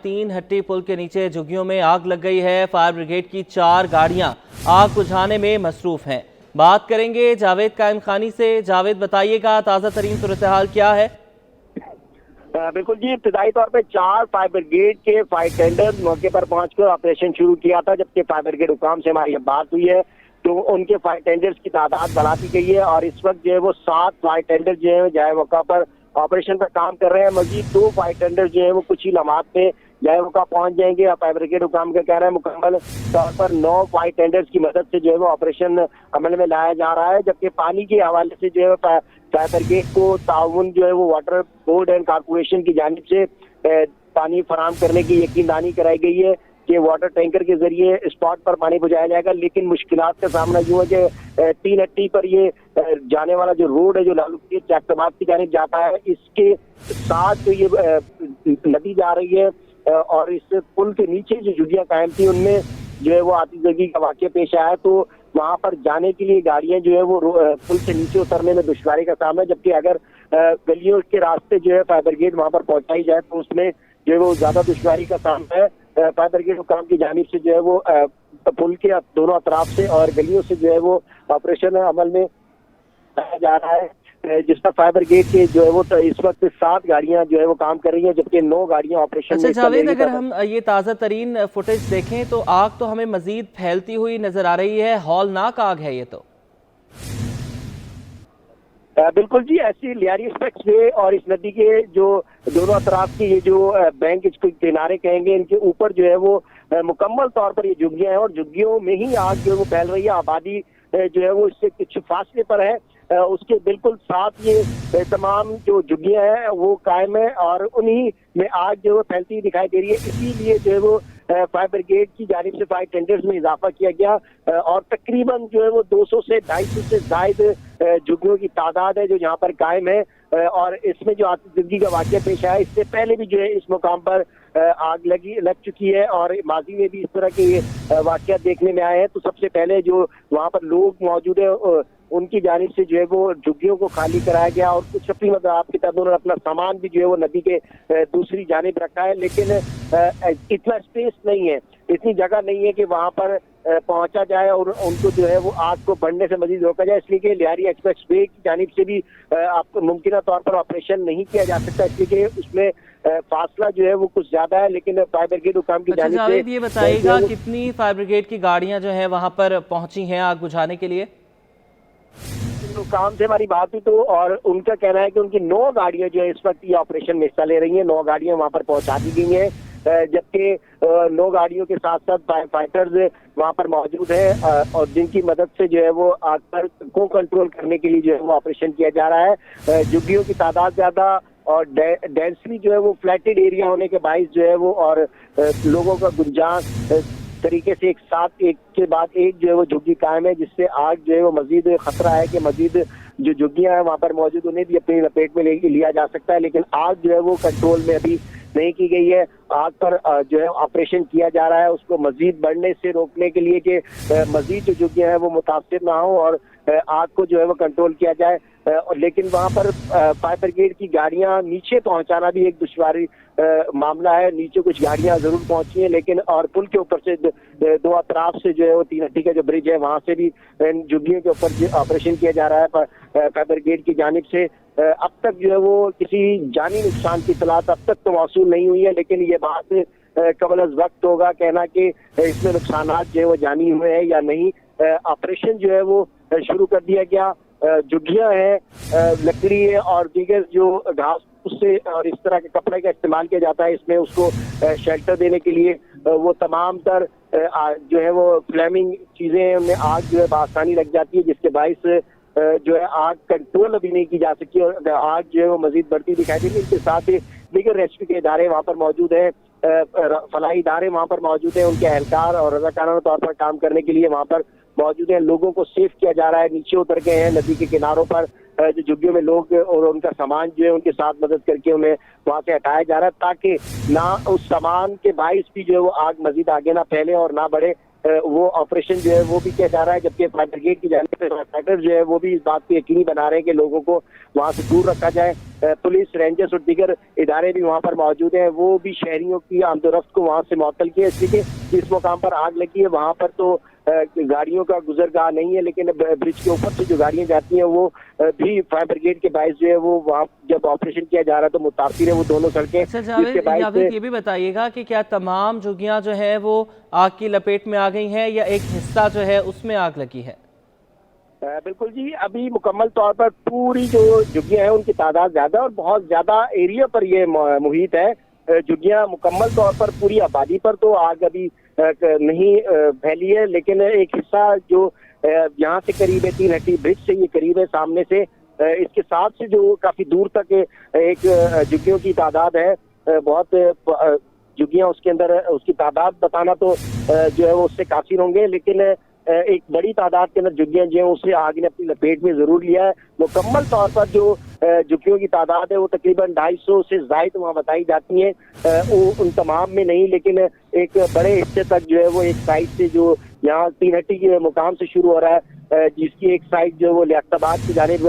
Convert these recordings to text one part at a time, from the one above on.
तीन हट्टी पुल के नीचे झुग्गियों में आग लग गई है। फायर ब्रिगेड की 4 गाड़ियां आग बुझाने में मसरूफ हैं। बात करेंगे जावेद कायम खानी से। जावेद, बताइएगा ताज़ा तरीन सूरत हाल क्या है? बिल्कुल जी, इब्तिदाई तौर पे 4 फायर ब्रिगेड के फायर टेंडर मौके पर पहुंचकर ऑपरेशन शुरू किया था। जबकि फायर ब्रिगेड हुकाम से हमारी बात हुई है तो उनके फायर टेंडर्स की तादाद बढ़ा दी गई है और इस वक्त जो है वो 7 फायर टेंडर जो है जाए मौका पर ऑपरेशन पर काम कर रहे हैं। मजीद 2 फायर टेंडर जो है वो कुछ ही लम्हात में जाए मौका पहुंच जाएंगे। फायर ब्रिगेड हुकाम का कहना है मुकम्मल तौर पर 9 फायर टेंडर्स की मदद से जो है वो ऑपरेशन अमल में लाया जा रहा है। जबकि पानी के हवाले से जो है फायर ब्रिगेड को ताउन जो है वो वाटर बोर्ड एंड कारपोरेशन की जानिब से पानी फराहम करने की यकीनदानी कराई गई है कि वाटर टैंकर के जरिए स्पॉट पर पानी पहुंचाया जाएगा। लेकिन मुश्किलात का सामना यूं है कि 3 हट्टी पर ये जाने वाला जो रोड है जो लालू चाकबाद की जानिब जाता है, इसके साथ जो ये नदी जा रही है और इस पुल के नीचे जो झुग्गियां कायम थी उनमें जो है वो आतिशबाजी का वाकया पेश आया तो वहां पर जाने के लिए गाड़ियां जो है वो पुल से नीचे उतरने में दुश्वारी का सामना है। जबकि अगर गलियों के रास्ते जो है फायर ब्रिगेड वहां पर पहुंचाई जाए तो उसमें जो है वो ज्यादा दुश्वारी का सामना है। फायर ब्रिगेड हुकाम की जानिब से जो है वो पुल के दोनों अतराफ से और गलियों से जो है वो ऑपरेशन अमल में लाया जा रहा है, जिसमें फायर ब्रिगेड के जो है वो इस वक्त 7 गाड़ियां जो है वो काम कर रही हैं जबकि 9 गाड़ियां ऑपरेशन अच्छा जावेद, अगर हम ये ताज़ा तरीन फुटेज देखें तो आग तो हमें मजीद फैलती हुई नजर आ रही है। हौलनाक आग है ये तो। बिल्कुल जी, ऐसी लियारी एक्सप्रेसवे और इस नदी के जो दोनों अतराफ की ये जो बैंक इसके किनारे कहेंगे, इनके ऊपर जो है वो मुकम्मल तौर पर ये झुग्गियां हैं और झुग्गियों में ही आग जो है वो फैल रही है। आबादी जो है वो इससे कुछ फासले पर है, उसके बिल्कुल साथ ये तमाम जो झुग्गियां हैं वो कायम है और उन्हीं में आग जो है फैलती दिखाई दे रही है। इसीलिए जो है वो फायर ब्रिगेड की जानिब से फायर टेंडर्स में इजाफा किया गया और तकरीबन जो है वो 200 से 250 से जायद झुग्गियों की तादाद है जो यहाँ पर कायम है। और इसमें जो आतिशबाजी का वाकया पेश आया, इससे पहले भी जो है इस मुकाम पर आग लग चुकी है और माजी में भी इस तरह के वाकया देखने में आए हैं। तो सबसे पहले जो वहाँ पर लोग मौजूद है उनकी जानिब से जो है वो झुग्गियों को खाली कराया गया और कुछ अपनी मतलब आपकी तरह उन्होंने अपना सामान भी जो है वो नदी के दूसरी जानिब रखा है। लेकिन इतना स्पेस नहीं है, इतनी जगह नहीं है कि वहां पर पहुंचा जाए और उनको जो है वो आग को बढ़ने से मजीद रोका जाए। इसलिए कि लियारी एक्सप्रेस वे की जानिब से भी आपको मुमकिन तौर पर ऑपरेशन नहीं किया जा सकता, इसलिए कि उसमें फासला जो है वो कुछ ज्यादा है। लेकिन फायर ब्रिगेड हुकाम की जानिब से ये बताइएगा कितनी फायर ब्रिगेड की गाड़ियां जो है वहां पर पहुंची हैं आग बुझाने के लिए? काम से हमारी बात हुई तो और उनका कहना है कि उनकी 9 गाड़ियां जो है इस वक्त ये ऑपरेशन में हिस्सा ले रही हैं। 9 गाड़ियां वहां पर पहुंचा दी गई हैं, जबकि 9 गाड़ियों के साथ साथ फायर फाइटर्स वहां पर मौजूद हैं और जिनकी मदद से जो है वो आग पर को कंट्रोल करने के लिए जो है वो ऑपरेशन किया जा रहा है। झुग्गियों की तादाद ज्यादा और डेंसली जो है वो फ्लैटेड एरिया होने के बाइस जो है वो और लोगों का गुंजान तरीके से एक साथ एक के बाद एक जो है वो झुग्गी कायम है, जिससे आग जो है वो मजीद खतरा है कि मजीद जो झुग्गियां हैं वहां पर मौजूद उन्हें भी अपनी लपेट में लिया जा सकता है। लेकिन आग जो है वो कंट्रोल में अभी नहीं की गई है। आग पर जो है ऑपरेशन किया जा रहा है उसको मजीद बढ़ने से रोकने के लिए कि मजीद जो झुग्गियां हैं वो मुतासिर ना हो और आग को जो है वो कंट्रोल किया जाए। लेकिन वहां पर फायर ब्रिगेड की गाड़ियां नीचे पहुंचाना भी एक दुश्वारी मामला है। नीचे कुछ गाड़ियां जरूर पहुंची हैं लेकिन और पुल के ऊपर से 2 अतराफ से जो है वो 3 हट्टी का जो ब्रिज है वहां से भी झुग्गियों के ऊपर ऑपरेशन किया जा रहा है फायर ब्रिगेड की जानिब से। अब तक जो है वो किसी जानी नुकसान की इत्तला अब तक तो मौसूल नहीं हुई है, लेकिन ये बात कबल अज़ वक्त होगा कहना कि इसमें नुकसान जो है वो जानी हुए हैं या नहीं। ऑपरेशन जो है वो शुरू कर दिया गया। झुग्गियां हैं, लकड़ी है और दीगर जो घास उससे और इस तरह के कपड़े का इस्तेमाल किया जाता है इसमें उसको शेल्टर देने के लिए वो तमाम तर जो है वो फ्लेमिंग चीजें उनमें आग जो है आसानी लग जाती है, जिसके बाइस जो है आग कंट्रोल अभी नहीं की जा सकी और आग जो है वो मजीद बढ़ती दिखाई देगी। इसके साथ ही दीगर रेस्क्यू के इदारे वहाँ पर मौजूद हैं, फलाही इदारे वहाँ पर मौजूद हैं, उनके एहलकार और रज़ाकाराना तौर पर काम करने के लिए वहाँ पर मौजूद हैं। लोगों को सेफ किया जा रहा है, नीचे उतर गए हैं नदी के किनारों पर जो झुग्गियों में लोग और उनका सामान जो है उनके साथ मदद करके उन्हें वहाँ से हटाया जा रहा है ताकि ना उस सामान के बाइस भी जो है वो आग मजीद आगे ना फैले और ना बढ़े। वो ऑपरेशन जो है वो भी किया जा रहा है, जबकि फायर ब्रिगेड की जानिब से फाइटर जो है वो भी इस बात को यकीनी बना रहे हैं कि लोगों को वहां से दूर रखा जाए। पुलिस, रेंजर्स और दीगर इदारे भी वहां पर मौजूद हैं, वो भी शहरियों की आमदोरफ्त को वहां से मुअत्तल किया, इसलिए जिस मुकाम पर आग लगी है वहां पर तो गाड़ियों का गुजरगाह नहीं है, लेकिन ब्रिज के ऊपर से जो गाड़ियां जाती हैं वो भी फायर ब्रिगेड के बाइस जो है वो वहाँ जब ऑपरेशन किया जा रहा है तो मुतासिर है वो दोनों सड़कें। अच्छा जावेद, ये भी बताइएगा कि क्या तमाम झुग्गियां जो है वो आग की लपेट में आ गई हैं या एक हिस्सा जो है उसमें आग लगी है? बिल्कुल जी, अभी मुकम्मल तौर पर पूरी जो झुग्गियां हैं उनकी तादाद ज्यादा और बहुत ज्यादा एरिया पर ये मुहित है। झुग्गियां मुकम्मल तौर पर पूरी आबादी पर तो आग अभी नहीं फैली है, लेकिन एक हिस्सा जो यहाँ से करीब है 3 हट्टी ब्रिज से ये करीब है सामने से, इसके साथ से जो काफी दूर तक एक झुग्गियों की तादाद है, बहुत झुग्गियां उसके अंदर, उसकी तादाद बताना तो जो है वो उससे काफी होंगे, लेकिन एक बड़ी तादाद के अंदर झुग्गियां जो है उसे आग ने अपनी लपेट में जरूर लिया है। मुकम्मल तौर पर जो झुग्गियों की तादाद है वो तकरीबन 250 से ज्यादा वहाँ बताई जाती है, वो उन तमाम में नहीं, लेकिन एक बड़े हिस्से तक जो है वो एक साइड से जो यहाँ 3 हट्टी के मुकाम से शुरू हो रहा है, जिसकी एक साइड जो है वो लियाकताबाद की जानिब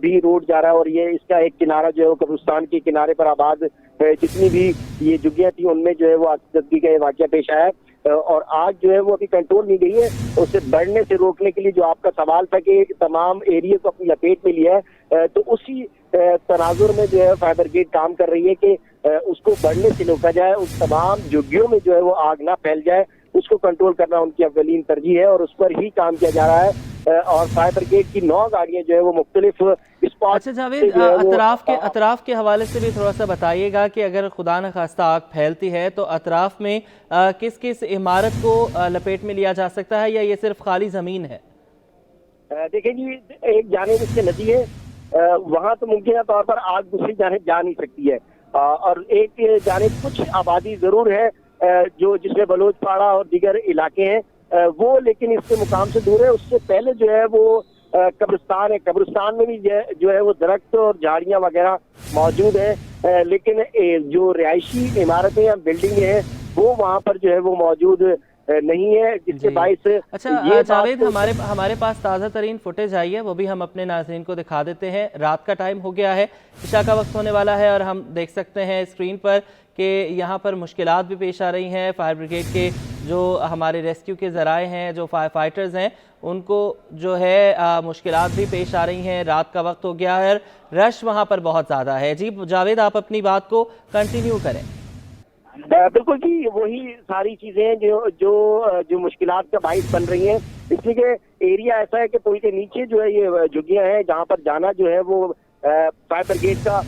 भी रोड जा रहा है, और ये इसका एक किनारा जो है वो कब्रिस्तान के किनारे पर आबाद जितनी भी ये झुग्गियां थी उनमें जो है वो आगजगी का वाकया पेश आया। और आग जो है वो अभी कंट्रोल नहीं गई है, उसे बढ़ने से रोकने के लिए जो आपका सवाल था कि तमाम एरिया को अपनी लपेट में लिया है, तो उसी तनाजुर में जो है फायर ब्रिगेड काम कर रही है कि उसको बढ़ने से रोका जाए, उस तमाम झुग्गियों में जो है वो आग ना फैल जाए, उसको कंट्रोल करना उनकी अव्वलीन तरजीह है और उस पर ही काम किया जा रहा है। और फायर ब्रिगेड की 9 गाड़ियां जो है वो मुख्तलिफ स्पॉट। अच्छा जावेद, अतराफ के हवाले से भी थोड़ा सा बताइएगा कि अगर खुदा न खास्ता आग फैलती है तो अतराफ में किस किस इमारत को लपेट में लिया जा सकता है या ये सिर्फ खाली जमीन है? देखिए जी, एक जानिब इससे नदी है, वहां तो मुमकिन तौर पर आग दूसरी जानिब जा नहीं सकती है, और एक जानिब कुछ आबादी जरूर है जो जिसमें बलोचपाड़ा और दीगर इलाके हैं, वो लेकिन इसके मुकाम से दूर है। उससे पहले जो है वो कब्रिस्तान है, कब्रिस्तान में भी जो है वो दरख्त और झाड़ियां वगैरह मौजूद है, लेकिन जो रिहायशी इमारतें या बिल्डिंग है वो वहां पर जो है वो मौजूद नहीं है, जिसके बाइस। अच्छा जावेद, हमारे पास ताज़ा तरीन फुटेज आई है, वो भी हम अपने नाज़रीन को दिखा देते हैं। रात का टाइम हो गया है, इशा का वक्त होने वाला है और हम देख सकते हैं स्क्रीन पर कि यहाँ पर मुश्किलात भी पेश आ रही हैं। फायर ब्रिगेड के जो हमारे रेस्क्यू के ज़राए हैं, जो फायर फाइटर्स हैं, उनको जो है मुश्किलात भी पेश आ रही हैं। रात का वक्त हो गया है, रश वहाँ पर बहुत ज़्यादा है। जी जावेद, आप अपनी बात को कंटिन्यू करें। बिल्कुल जी, वही सारी चीजें जो मुश्किलात का बाइस बन रही हैं, इसलिए एरिया ऐसा है कि पुल के नीचे जो है ये झुग्गियां हैं जहां पर जाना जो है वो फायर ब्रिगेड का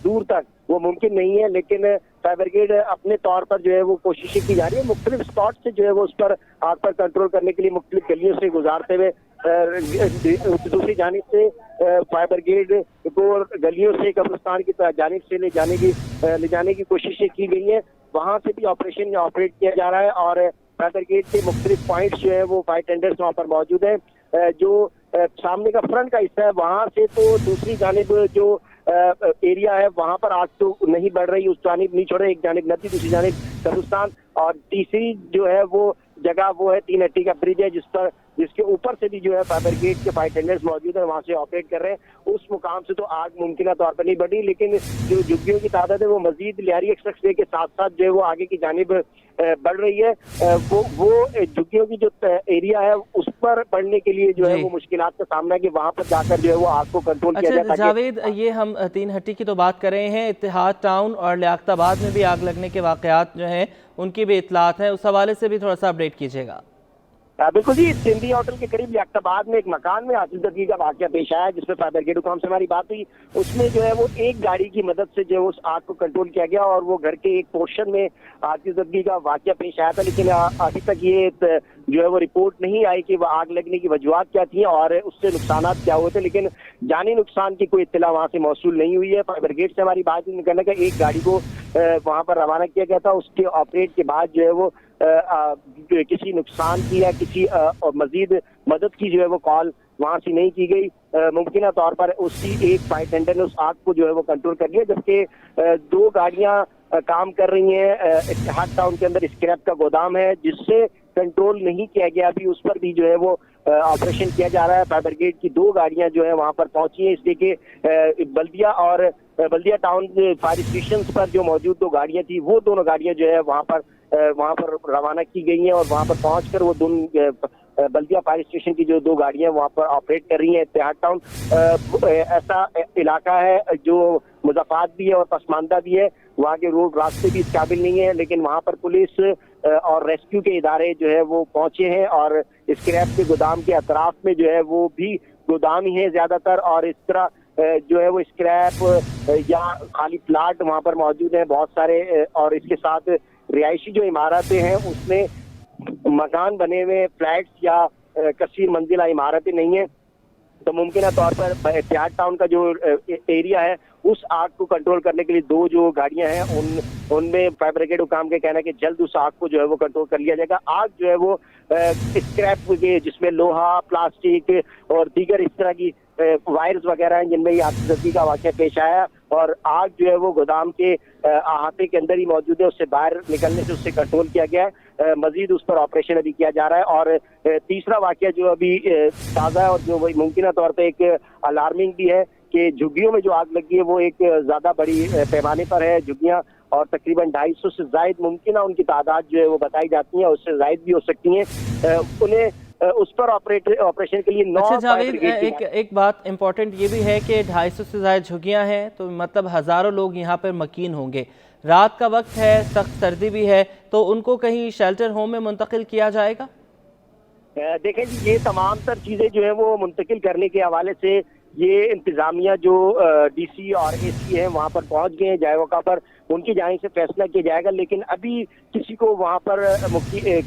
दूर तक वो मुमकिन नहीं है, लेकिन फायर ब्रिगेड अपने तौर पर जो है वो कोशिशें की जा रही है मुख्तलिफ स्पॉट से जो है वो उस पर आग पर कंट्रोल करने के लिए मुख्तलिफ गलियों से गुजारते हुए। दूसरी जानिब से फायर ब्रिगेड को गलियों से कब्रिस्तान की जानिब से ले जाने की कोशिशें की गई हैं, वहां से भी ऑपरेशन ऑपरेट किया जा रहा है और फायर ब्रिगेड के मुख्तलिफ पॉइंट्स जो है वो फायर टेंडर्स वहाँ पर मौजूद है। जो सामने का फ्रंट का हिस्सा है वहां से तो दूसरी जानिब जो एरिया है वहां पर आग तो नहीं बढ़ रही, उस जानिब नहीं छोड़े, एक जानिब नदी दूसरी जानिब कब्रिस्तान, और तीसरी जो है वो जगह वो है 3 हट्टी का ब्रिज है जिसके ऊपर से भी जो है फायर ब्रिगेड के फायर टेंडर्स मौजूद है, वहां से ऑपरेट कर रहे हैं। उस मुकाम से तो आग मुमकिन तौर पर नहीं बढ़ी, लेकिन जो झुग्गियों की तादाद है वो मजीद लियारी एक्सप्रेसवे के साथ साथ जो है वो आगे की जानिब बढ़ रही है। वो झुग्गियों की जो एरिया है उस पर बढ़ने के लिए जो है वो मुश्किलात का सामना है कि वहां पर जाकर जो है वो आग को कंट्रोल किया जाए। जावेद, ये हम 3 हट्टी की तो बात कर रहे हैं, इत्तेहाद टाउन और लियाकताबाद में भी आग लगने के वाकयात जो हैं उनकी भी इतलात हैं, उस हवाले से भी थोड़ा सा अपडेट कीजिएगा। बिल्कुल जी, सिंधी होटल के करीब लियाकताबाद में एक मकान में आतिशबाजी का वाकया पेश आया जिसमें फायर ब्रिगेड हुकाम से हमारी बात हुई। उसमें जो है वो एक गाड़ी की मदद से जो है उस आग को कंट्रोल किया गया और वो घर के एक पोर्शन में आतिशबाजी का वाकया पेश आया था, लेकिन अभी तक ये जो है वो रिपोर्ट नहीं आई कि वो आग लगने की वजूहत क्या थी और उससे नुकसान क्या हुए थे, लेकिन जानी नुकसान की कोई इत्तला वहां से मौसूल नहीं हुई है। फायर ब्रिगेड से हमारी बात करने का एक गाड़ी को वहां पर रवाना किया गया था, उसके ऑपरेट के बाद जो है वो किसी नुकसान की या किसी मजीद मदद की जो है वो कॉल वहां से नहीं की गई। मुमकिन तौर पर उसी एक फायर टेंडर ने उस आग को जो है वो कंट्रोल कर लिया, जबकि 2 गाड़ियां काम कर रही हैं। इत्तेहाद टाउन के अंदर स्क्रैप का गोदाम है जिससे कंट्रोल नहीं किया गया अभी उस पर भी जो है वो ऑपरेशन किया जा रहा है। फायर ब्रिगेड की 2 गाड़ियां जो है वहां पर पहुंची हैं, इसलिए कि बल्दिया और बल्दिया टाउन फायर स्टेशन पर जो मौजूद 2 गाड़ियां थी वो दोनों गाड़ियां जो है वहां पर रवाना की गई हैं और वहां पर पहुंचकर वो दोनों बल्दिया फायर स्टेशन की जो 2 गाड़ियां वहां पर ऑपरेट कर रही हैं। इत्तेहाद टाउन ऐसा इलाका है जो मुज़ाफ़ात भी है और पसमानदा भी है, वहाँ के रोड रास्ते भी इस काबिल नहीं है, लेकिन वहाँ पर पुलिस और रेस्क्यू के इदारे जो है वो पहुंचे हैं और स्क्रैप के गोदाम के अतराफ में जो है वो भी गोदाम ही है ज्यादातर, और इस तरह जो है वो स्क्रैप या खाली प्लाट वहाँ पर मौजूद है बहुत सारे, और इसके साथ रिहायशी जो इमारतें हैं उसमें मकान बने हुए फ्लैट्स या कसीर मंजिला इमारतें नहीं है। तो मुमकिन तौर पर इत्तेहाद टाउन का जो एरिया है उस आग को कंट्रोल करने के लिए 2 जो गाड़ियां हैं उनमें फायर ब्रिगेड हुकाम के कहना है कि जल्द उस आग को जो है वो कंट्रोल कर लिया जाएगा। आग जो है वो स्क्रैप के जिसमें लोहा, प्लास्टिक और दीगर इस तरह की वायर्स वगैरह हैं जिनमें ये आगजगी का वाक़या पेश आया, और आग जो है वो गोदाम के अहाते के अंदर ही मौजूद है, उससे बाहर निकलने से उससे कंट्रोल किया गया है। मजीद उस पर ऑपरेशन अभी किया जा रहा है। और तीसरा वाक़या जो अभी ताज़ा है और जो वही मुमकिन तौर पर एक अलार्मिंग भी है कि झुग्गियों में जो आग लगी है वो एक ज़्यादा बड़ी पैमाने पर है। झुग्गियाँ और तकरीबन 250 से ज़ायद मुमकिन उनकी तादाद जो है वो बताई जाती है, उससे ज़ायद भी हो सकती हैं। उन्हें उस पर ऑपरेशन के लिए 9 अच्छा जावेद, एक बात इम्पोर्टेंट ये भी है कि 250 से ज़्यादा झुग्गियाँ हैं, तो मतलब हज़ारों लोग यहाँ पर मकीन होंगे। रात का वक्त है, सख्त सर्दी भी है, तो उनको कहीं शेल्टर होम में मुंतकिल किया जाएगा? देखें जी, ये तमाम तर चीज़ें जो है वो मुंतकिल करने के हवाले से ये इंतज़ामिया जो डीसी और एसी है वहाँ पर पहुँच गए हैं, जायवका पर उनकी जानिब से फैसला किया जाएगा। लेकिन अभी किसी को वहाँ पर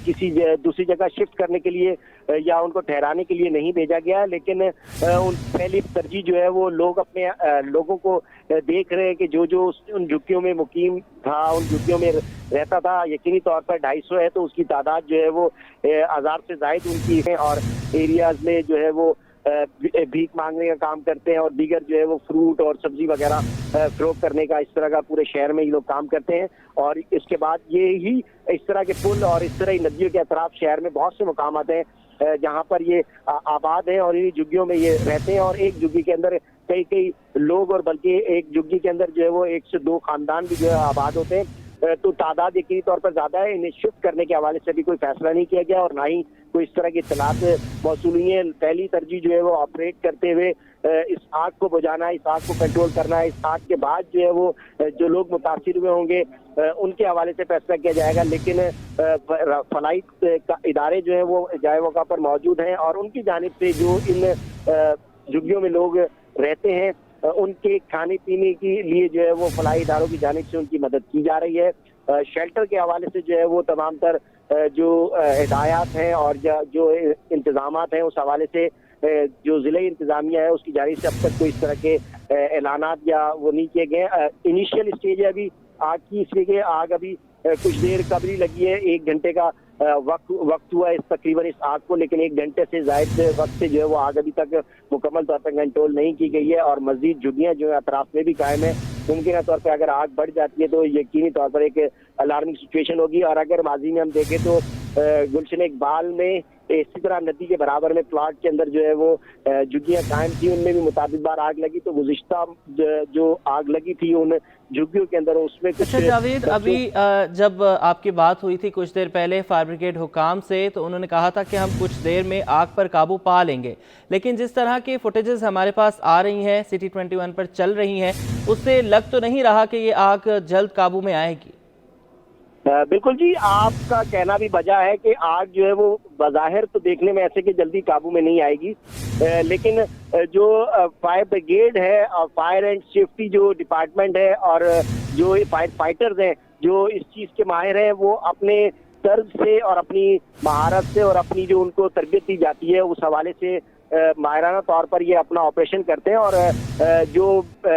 किसी दूसरी जगह शिफ्ट करने के लिए या उनको ठहराने के लिए नहीं भेजा गया, लेकिन उन पहली तरजीह जो है वो लोग अपने लोगों को देख रहे हैं कि जो उन झुग्गियों में मुकीम था, उन झुग्गियों में रहता था, यकीनी तौर पर 250 है, तो उसकी तादाद जो है वो 1000 से ज़ायद उनकी है, और एरियाज में जो है वो भीख मांगने का काम करते हैं और दीगर जो है वो फ्रूट और सब्जी वगैरह फरोख्त करने का, इस तरह का पूरे शहर में ये लोग काम करते हैं। और इसके बाद ये ही इस तरह के पुल और इस तरह ही नदियों के अतराफ शहर में बहुत से मकामात हैं जहाँ पर ये आबाद हैं और इन्हीं झुग्गियों में ये रहते हैं। और एक झुग्गी के अंदर कई लोग, और बल्कि एक झुग्गी के अंदर जो है वो 1 से 2 खानदान भी जो है आबाद होते हैं। तो तादाद यकीनी तौर पर ज्यादा है। इन्हें शिफ्ट करने के हवाले से भी कोई फैसला नहीं किया गया और ना ही कोई इस तरह की इत्तलात मौसूल हुई है। पहली तरजीह जो है वो ऑपरेट करते हुए इस आग को बुझाना, इस आग को कंट्रोल करना है। इस आग के बाद जो है वो जो लोग मुतासिर हुए होंगे उनके हवाले से फैसला किया जाएगा। लेकिन फलाई का इदारे जो है वो जायवका पर मौजूद हैं और उनकी जानिब से जो इन झुग्गियों में लोग रहते हैं उनके खाने पीने के लिए जो है वो फलाई इदारों की जानिब से उनकी मदद की जा रही है। शेल्टर के हवाले से जो है वो तमाम तर जो हिदायत हैं और जो इंतजामात हैं उस हवाले से जो ज़िले इंतजामिया है उसकी जानिब से अब तक कोई इस तरह के ऐलानात या वो नहीं किए गए। इनिशियल स्टेज है अभी आग की, इसलिए कि आग अभी कुछ देर कबरी लगी है, 1 घंटे का वक्त हुआ है तकरीबन इस आग को, लेकिन 1 घंटे से जायद वक्त से जो है वो आग अभी तक मुकम्मल तौर पर कंट्रोल नहीं की गई है और मजीद झुग्गियाँ जो है अतराफ में भी कायम है। मुमकिन तौर पर अगर आग बढ़ जाती है तो यकीनी तौर पर एक अलार्मिंग सिचुएशन होगी। और अगर माजी में हम देखें तो गुलशन इकबाल में इसी तरह नदी के बराबर में प्लाट के अंदर जो है वो झुग्गियाँ कायम थी, उनमें भी मुताबिक बार आग लगी। तो गुज़िश्ता जो आग लगी थी उन झुग्गियों के अंदर उसमें कुछ। अच्छा जावेद, अभी जब आपकी बात हुई थी कुछ देर पहले फायर ब्रिगेड हुकाम से, तो उन्होंने कहा था कि हम कुछ देर में आग पर काबू पा लेंगे, लेकिन जिस तरह के फुटेजेस हमारे पास आ रही हैं, सिटी 21 पर चल रही हैं, उससे लग तो नहीं रहा कि ये आग जल्द काबू में आएगी। बिल्कुल जी, आपका कहना भी बजा है कि आग जो है वो बज़ाहिर तो देखने में ऐसे कि जल्दी काबू में नहीं आएगी, लेकिन जो फायर ब्रिगेड है और फायर एंड सेफ्टी जो डिपार्टमेंट है और जो फायर फाइटर्स हैं जो इस चीज़ के माहिर हैं, वो अपने तर्ज से और अपनी महारत से और अपनी जो उनको तरबियत दी जाती है उस हवाले से माहिराना तौर पर ये अपना ऑपरेशन करते हैं। और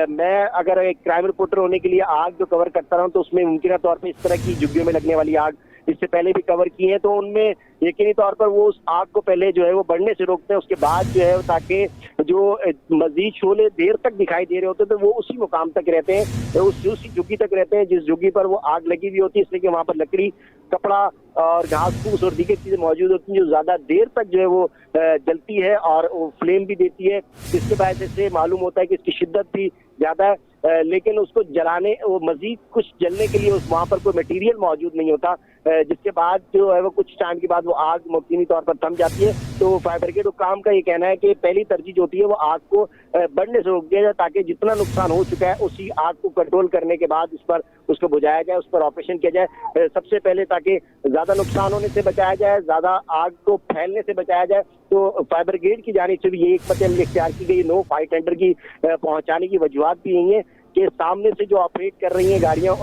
मैं अगर एक क्राइम रिपोर्टर होने के लिए आग जो कवर करता रहा हूँ तो उसमें मुमकिन तौर पर इस तरह की झुग्गियों में लगने वाली आग इससे पहले भी कवर किए हैं, तो उनमें यकीनी तौर पर वो उस आग को पहले जो है वो बढ़ने से रोकते हैं, उसके बाद जो है ताकि जो मजीद शोले देर तक दिखाई दे रहे होते हैं तो वो उसी मुकाम तक रहते हैं, उसी झुग्गी तक रहते हैं जिस झुग्गी पर वो आग लगी हुई होती है, इसलिए कि वहां पर लकड़ी, कपड़ा और घास फूस और दीगर चीजें मौजूद होती हैं जो ज्यादा देर तक जो है वो जलती है और वो फ्लेम भी देती है। इसके वजह से मालूम होता है कि इसकी शिद्दत भी ज्यादा है, लेकिन उसको जलाने, वो मजीद कुछ जलने के लिए उस वहां पर कोई मटेरियल मौजूद नहीं होता, जिसके बाद जो है वो कुछ टाइम के बाद वो आग मुमकिनी तौर पर थम जाती है। तो फायर ब्रिगेड हुक्काम का ये कहना है कि पहली तरजीह जो होती है वो आग को बढ़ने से रोक दिया जाए, ताकि जितना नुकसान हो चुका है उसी आग को कंट्रोल करने के बाद उस पर उसको बुझाया जाए, उस पर ऑपरेशन किया जाए सबसे पहले, ताकि ज्यादा नुकसान होने से बचाया जाए, ज्यादा आग को फैलने से बचाया जाए। तो फायर ब्रिगेड की जानिब से भी ये एक पते इख्तियार की गई, नो फायर टेंडर की पहुंचाने की वजूहत भी यही है कि सामने से जो ऑपरेट कर रही हैं गाड़ियां,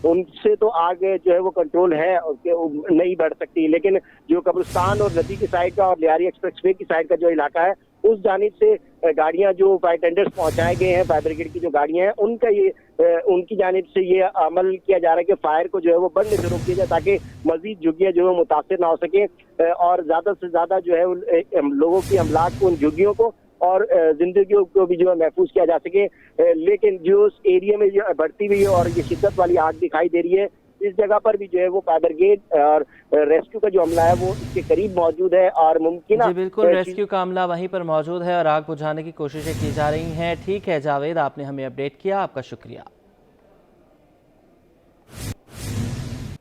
उनसे तो आग जो है वो कंट्रोल है, नहीं बढ़ सकती, लेकिन जो कब्रिस्तान और नदी की साइड का और लियारी एक्सप्रेसवे की साइड का जो इलाका है उस जानिब से गाड़ियां जो फायर टेंडर्स पहुंचाए गए हैं, फायर ब्रिगेड की जो गाड़ियां हैं उनका ये उनकी जानिब से ये अमल किया जा रहा है कि फायर को जो है वो बढ़ने से रोक दिया जाए, ताकि मजीद झुग्गियां जो है मुतासिर ना हो सके और ज्यादा से ज्यादा जो है लोगों की अमलाक को, उन झुग्गियों को और जिंदगियों को भी जो है महफूज किया जा सके। लेकिन जो उस एरिया में जो बढ़ती हुई और ये शिद्दत वाली आग दिखाई दे रही है, इस जगह पर भी जो है वो फायर ब्रिगेड और रेस्क्यू का जो अमला है वो इसके करीब मौजूद है और मुमकिन जी बिल्कुल, रेस्क्यू का अमला वहीं पर मौजूद है और आग बुझाने की कोशिशें की जा रही हैं। ठीक है जावेद, आपने हमें अपडेट किया, आपका शुक्रिया।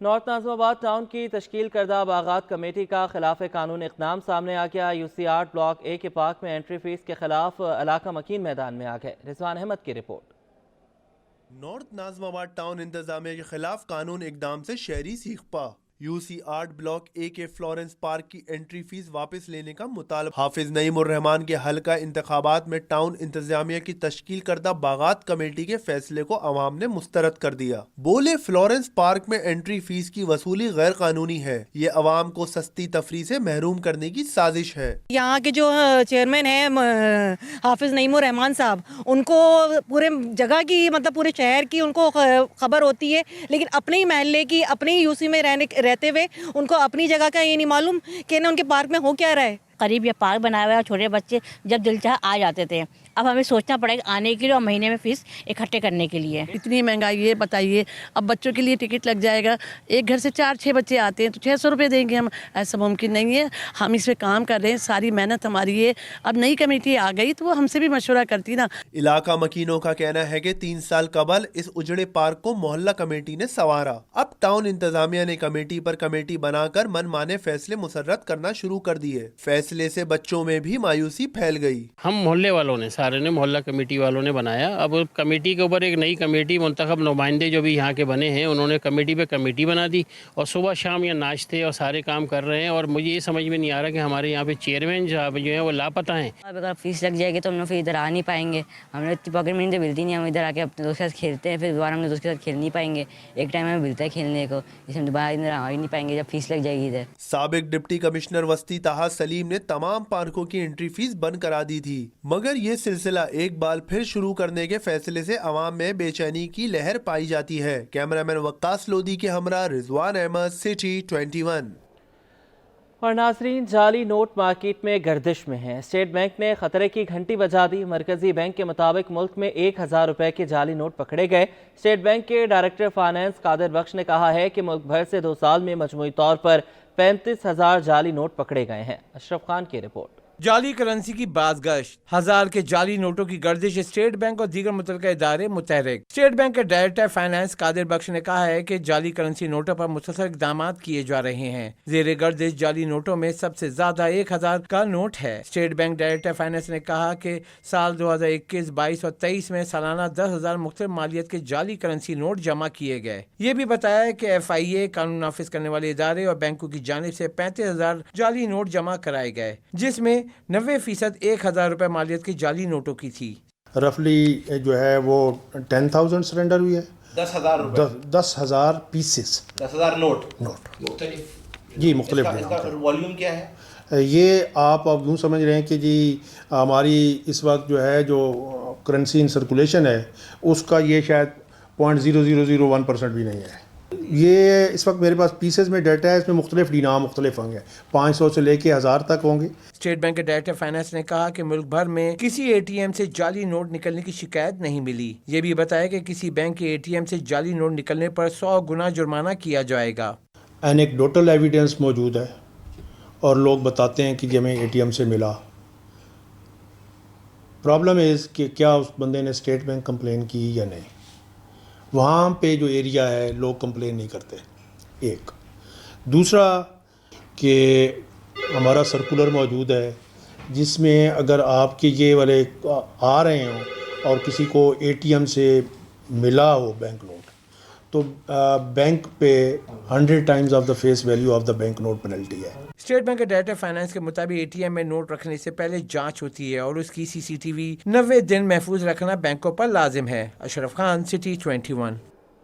नॉर्थ नाज़िमाबाद टाउन की तश्कील करदा बागात कमेटी का खिलाफ कानून इक़दाम सामने आ गया। UC 8 ब्लॉक ए के पार्क में एंट्री फीस के खिलाफ इलाका मकीन मैदान में आ गए। रिजवान अहमद की रिपोर्ट। नॉर्थ नाज़िमाबाद टाउन इंतजामिया के खिलाफ कानून इक़दाम से शहरी सीखपा। UC 8 ब्लॉक ए के फ्लोरेंस पार्क की एंट्री फीस वापस लेने का मुतालबा। हाफिज नईम उर रहमान के हल्का इंतखाबात में टाउन इंतजामिया की तश्कील करदा बागात कमेटी के फैसले को अवाम ने मुस्तरद कर दिया। बोले फ्लोरेंस पार्क में एंट्री फीस की वसूली गैर कानूनी है, ये अवाम को सस्ती तफरी से महरूम करने की साजिश है। यहाँ के जो चेयरमैन है हाफिज नईम उर रहमान साहब, उनको पूरे जगह की मतलब पूरे शहर की उनको खबर होती है, लेकिन अपने ही महल्ले की, अपने ही UC में रहते हुए उनको अपनी जगह का ये नहीं मालूम कि ना उनके पार्क में हो क्या रहा है। करीब ये पार्क बनाया हुआ है, छोटे बच्चे जब दिल चाहे आ जाते थे, अब हमें सोचना पड़ेगा आने के लिए और महीने में फीस इकट्ठे करने के लिए। इतनी महंगाई है बताइए, अब बच्चों के लिए टिकट लग जाएगा, एक घर से 4-6 बच्चे आते हैं तो 600 रुपये देंगे हम, ऐसा मुमकिन नहीं है। हम इस पे काम कर रहे हैं, सारी मेहनत हमारी है। अब नई कमेटी आ गई तो वो हमसे भी मशवरा करती ना। इलाका मकीनों का कहना है कि 3 साल कबल इस उजड़े पार्क को मोहल्ला कमेटी ने संवारा। अब टाउन इंतजामिया ने कमेटी पर कमेटी बनाकर मनमाने फैसले मुसर्रत करना शुरू कर दिए। फैसले से बच्चों में भी मायूसी फैल गई। हम मोहल्ले वालों ने, सारे ने, मोहल्ला कमेटी वालों ने बनाया। अब कमेटी के ऊपर एक नई कमेटी, मुंतखब नुमाइंदे जो भी यहाँ के बने हैं, उन्होंने कमेटी पे कमेटी बना दी और सुबह शाम ये नाचते और सारे काम कर रहे हैं। और मुझे ये समझ में नहीं आ रहा कि हमारे यहाँ पे चेयरमैन साहब जो है वो लापता हैं। अब अगर फीस लग जाएगी तो हम लोग फिर इधर आ नहीं पाएंगे, हमें इतनी पॉकेट मनी तो मिलती नहीं, हम इधर आके अपने दोस्त के साथ खेलते हैं, फिर दोबारा हम दोस्त के साथ खेल नहीं पाएंगे। एक टाइम हमें मिलता है खेलने को, जिसमें हम दोबारा इधर आ ही नहीं पाएंगे जब फीस लग जाएगी इधर। साबिक डिप्टी कमिश्नर वस्ती ताहा सलीम ने तमाम पार्कों की एंट्री फीस बंद करा दी थी, मगर ये सिलसिला एक बार फिर शुरू करने के फैसले से अवाम में बेचैनी की लहर पाई जाती है। कैमरामैन वक्कास लोधी के हमरा रिजवान अहमद, सिटी 21। और नाजरीन, जाली नोट मार्केट में गर्दिश में है। स्टेट बैंक ने खतरे की घंटी बजा दी। मरकजी बैंक के मुताबिक मुल्क में 1000 रुपए के जाली नोट पकड़े गए। स्टेट बैंक के डायरेक्टर फाइनेंस कादिर बख्श ने कहा है कि मुल्क भर से 2 साल में मजमूई तौर पर 35,000 जाली नोट पकड़े गए हैं। अशरफ खान की रिपोर्ट। जाली करेंसी की बाज़गश्त, 1000 के जाली नोटों की गर्दिश, स्टेट बैंक और दीगर मुतल्लिका इदारे मुतहरिक। स्टेट बैंक के डायरेक्टर फाइनेंस कादिर बख्श ने कहा है कि जाली करेंसी नोटों पर मुसलसल इक़दाम किए जा रहे हैं। जेर गर्दिश जाली नोटों में सबसे ज्यादा 1000 का नोट है। स्टेट बैंक डायरेक्टर फाइनेंस ने कहा कि साल 2021, 22 और 23 में सालाना 10,000 मुख्तलिफ मालियत के जाली करेंसी नोट जमा किए गए। ये भी बताया कि FIA कानून नाफिज करने वाले इदारे और बैंकों की जानिब से 35,000 जाली नोट जमा कराए गए, जिसमें 90% 1000 रुपए मालियत की जाली नोटों की थी। रफली जो है वो 10,000 सरेंडर हुई है। 10,000 पीसेस, 10,000 नोट जी मुख्तलिफ। वॉल्यूम क्या है? ये आप अब यूँ समझ रहे हैं कि जी हमारी इस वक्त जो है जो करेंसी इन सर्कुलेशन है उसका ये शायद 0.0001% भी नहीं है। ये इस वक्त मेरे पास पीसेज में डाटा है, इसमें मुख्तलिफ डिनाम मुख्तलिफ होंगे, 500 से लेके 1000 तक होंगे। स्टेट बैंक के डायरेक्टर फाइनेंस ने कहा कि मुल्क भर में किसी एटीएम से जाली नोट निकलने की शिकायत नहीं मिली। ये भी बताया कि किसी बैंक के एटीएम से जाली नोट निकलने पर 100 गुना जुर्माना किया जाएगा। एनेक्डोटल एविडेंस मौजूद है और लोग बताते हैं कि हमें एटीएम से मिला। प्रॉब्लम इज़ कि क्या उस बंदे ने स्टेट बैंक कंप्लेन की या नहीं। वहाँ पे जो एरिया है लोग कंप्लेन नहीं करते। एक दूसरा कि हमारा सर्कुलर मौजूद है जिसमें अगर आपके ये वाले आ रहे हों और किसी को एटीएम से मिला हो बैंक नोट, तो बैंक पे 100 times of the face value of the bank note penalty है। स्टेट बैंक के डायरेक्टर फाइनेंस के मुताबिक एटीएम में नोट रखने से पहले जांच होती है और उसकी सीसीटीवी 90 दिन महफूज रखना बैंकों पर लाजिम है। अशरफ खान, सिटी 21।